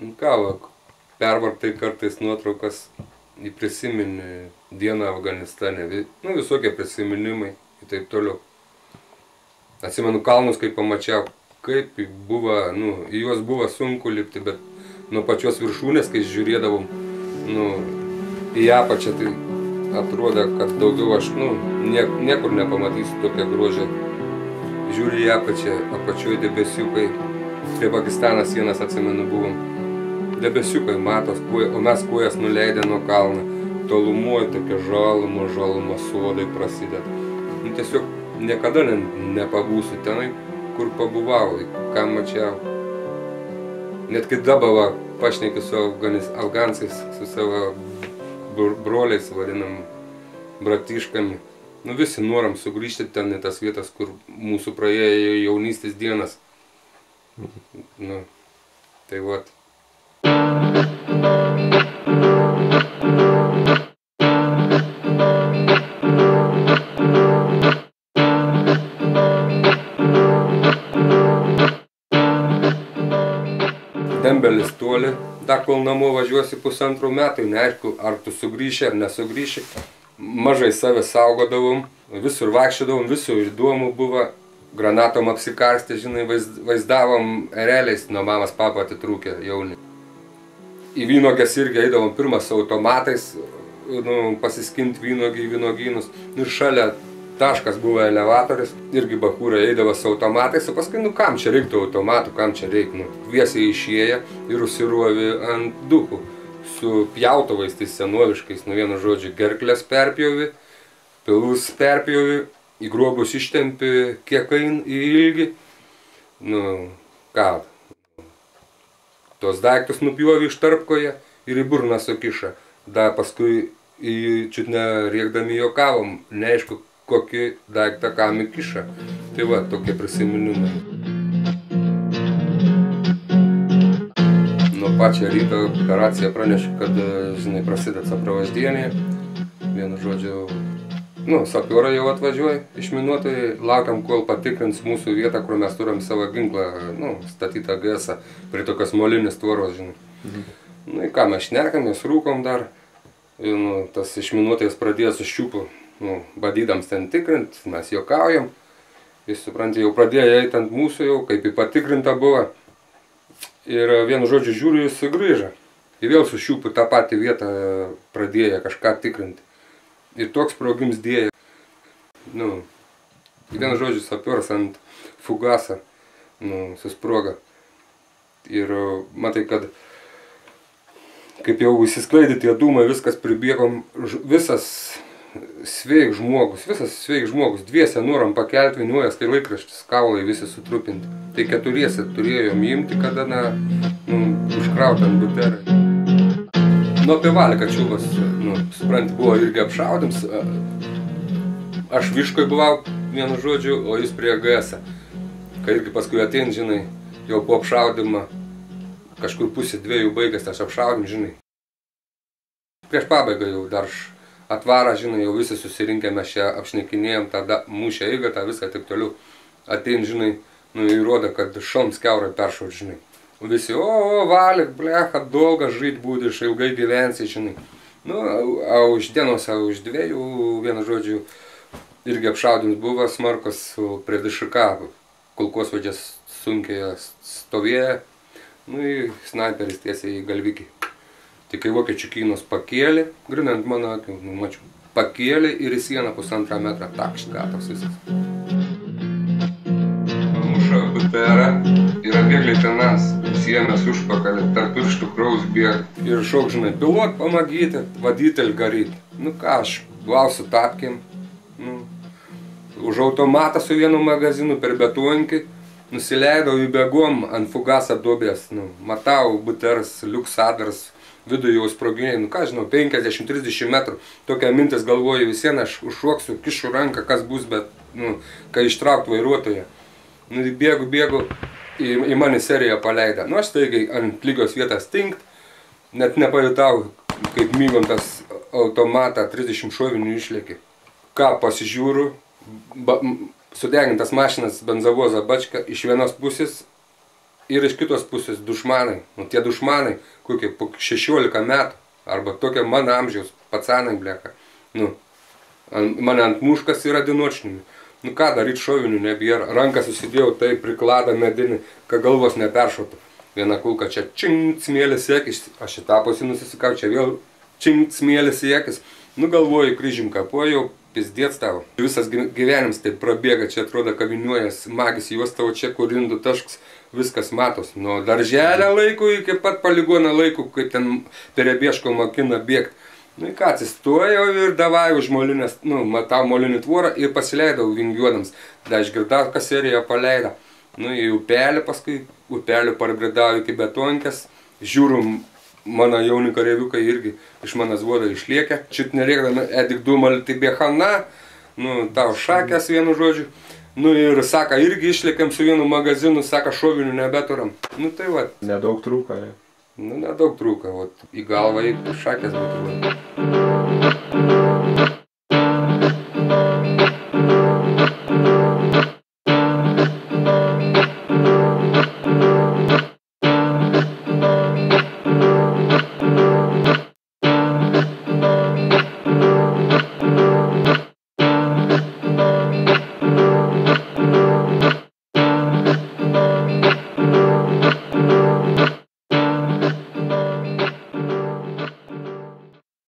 Ką, pervartai kartais nuotraukas, prisimeni dieną Afganistane, visokie prisiminimai ir taip toliau. Atsimenu kalnus, kai pamačiau, kaip buvo, į juos buvo sunku lipti, bet nuo pačios viršūnės, kai žiūrėdavom, į apačią, tai atrodė, kad daugiau aš, niekur nepamatysiu tokią grožę. Žiūri į apačią, apačioje debesiukai, prie Pakistano sienas, atsimenu, buvom. Debesiukai matos, o mes kojas nuleidę nuo kalną. Tolumoje tokia žalumo sodai prasideda. Tiesiog niekada nepabūsiu tenai, kur pabuvau, ką mačiau. Net kai dabar pašnekiu su afgancais, su savo broliais, vadinam, bratiškami. Visi noram sugrįžti ten į tas vietas, kur mūsų praėjo jaunystės dienas. Tai vat. Dembelis toli, dar kol namo važiuosi 1,5 metų, neaišku, ar tu sugrįši ar nesugrįši. Mažai save saugodavom, visur vaikščiodavom, visur įdomu buvo. Granatom apsikarstę, žinai, vaizdavom ereliais, nuo mamas papa atitrūkę jauni. Į vynogės irgi eidavom pirmą su automatais, pasiskinti vynogį į vynogynus. Ir šalia taškas buvo elevatorius, irgi bachūrai eidavo su automatais, o paskui, kam čia reiktų automatų, kam čia reiktų. Viesiai išėję ir užsiruovi ant dukų. Su pjautuvais, tai senoviškais, vienu žodžiu, gerklės perpjovi, pilus perpjovi, į grobus ištempi kiekain į ilgį. Tos daiktus nupjovi iš tarpkoje ir į burną sukiša. Dar paskui čiut nerėkdami juokavom, neaišku, kokį daiktą kam įkiša. Tai va, tokie prisiminimai. Nuo pačią ryto operacija pranešė, kad, žinai, prasideda sapravasdienė. Vienu žodžiu, sapiorai jau atvažiuoja, išminuotojai, laukiam, kol patikrins mūsų vietą, kur mes turim savo ginklą, statytą GS-ą, prie tokios molinės tvoros, žinai. Į ką mes šnekamės, rūkom dar, tas išminuotojas pradėjo su ščiupu, badydams ten tikrint, mes juokaujam, jis, supranti, jau pradėjo eiti ant mūsų jau, kaip į patikrintą buvo, ir vienu žodžiu žiūriu, jis sugrįžo, ir vėl su ščiupu tą patį vietą pradėjo kažką tikrinti. Ir toks sprogims dėjo. Vienu žodžiu, sapioras ant fugasą susproga. Ir matai, kad kaip jau įsisklaidė tie dūmai, viskas pribėgom, visas sveik žmogus, dviese noram pakelti, viniuojas, kai laikraštis, kaulai visi sutrupinti. Tai keturiese turėjom imti, kada, užkrauti ant buterai. Apie 11 čiūvas, supranti, buvo irgi apšaudyms. Aš Viškoj buvau, vienu žodžiu, o jis prie GS-ą. Kai irgi paskui atein, žinai, jau po apšaudymą, kažkur 1:30 baigęs tas apšaudym, žinai. Prieš pabaigą jau dar atvara, žinai, jau visi susirinkę, mes čia apšnekinėjom, tada mūšę eigą, tą viską taip toliau. Atein, žinai, įrodo, kad šoms kiaurai peršaut, žinai. Visi, Valik, blecha, dolga žyt būdiš, ilgai gyvensi, žinai. A už dienos, a už 2, vienu žodžiu, irgi apšaudyms buvo smarkos prie DŠK, kulkosvaidžias sunkiai stovėjo, snaiperis tiesiai į galvikį. Tik kai vokiečių kynos pakėlė, grinant mano akių, mačiau, pakėlė ir į sieną 1,5 metrą, takšt, gatos visas. Muša BTR yra bėgliai tenas, siemės užpakalį, tarp pirštų kraus bėga. Ir šauk, žinai, pilot pamagyti, vaditelь garyti. Ką, aš buvau su tapkėm, už automatą su vienu magazinu per betonkį, nusileidau į bėgom ant fugasą duobės. Matau, BTRs, liuksadars, viduje jau sproginėjai, ką žinau, 50-30 metrų. Tokia mintis galvoju visieną, aš užšoksiu, kišu ranką, kas bus, bet, kai ištraukt vairuotoją. Bėgu, į mane seriją paleidą. Aš staigiai ant lygios vietas tinkt, net nepajutau, kaip mygom tas automatą 30 šovinių išlėkė. Ką pasižiūriu, sudegintas mašinas benzavoza bačka, iš vienos pusės Ir iš kitos pusės dušmanai. Nu, tie dušmanai, kokie po 16 metų, arba tokie mano amžiaus pacanai, bleka. Nu, mane ant muškas yra dinočnimi. Nu ką daryt, šovinių nebėra. Ranką susidėjau tai prikladą medinį, kad galvos neperšotų. Viena kulka čia čing, smėlis siekis, aš į tą pusį nusisikau, čia vėl čing, smėlis siekis. Nu galvoju, kryžim kapojau, pizdėts tavo. Visas gyvenimas taip prabėga, čia atrodo kaviniuojas, magis juos tavo čia, kur indų tašks, viskas matos. Nuo darželio laikų iki pat poligono laikų, kaip ten perebieško mokina bėgti. Nu į ką, atsistojau ir davai už molinės, nu, matau molinį tvorą ir pasileidau vingiuodams. Da išgirdau, kas seriją paleido. Nu į upelį, paskui upelį parbridau iki betonkės. Žiūriu, mano jauni kareiviukai irgi iš manas vodo išliekia. Šit nereikdami, edik dumal tai bėhana, nu, tau šakės vienu žodžiu. Nu ir saka, irgi išlėkiam su vienu magazinu, saka, šovinių nebeturam. Nu tai va. Nedaug trūko, ne? Nu nedaug trūko, vat į galvą į šakės būtų.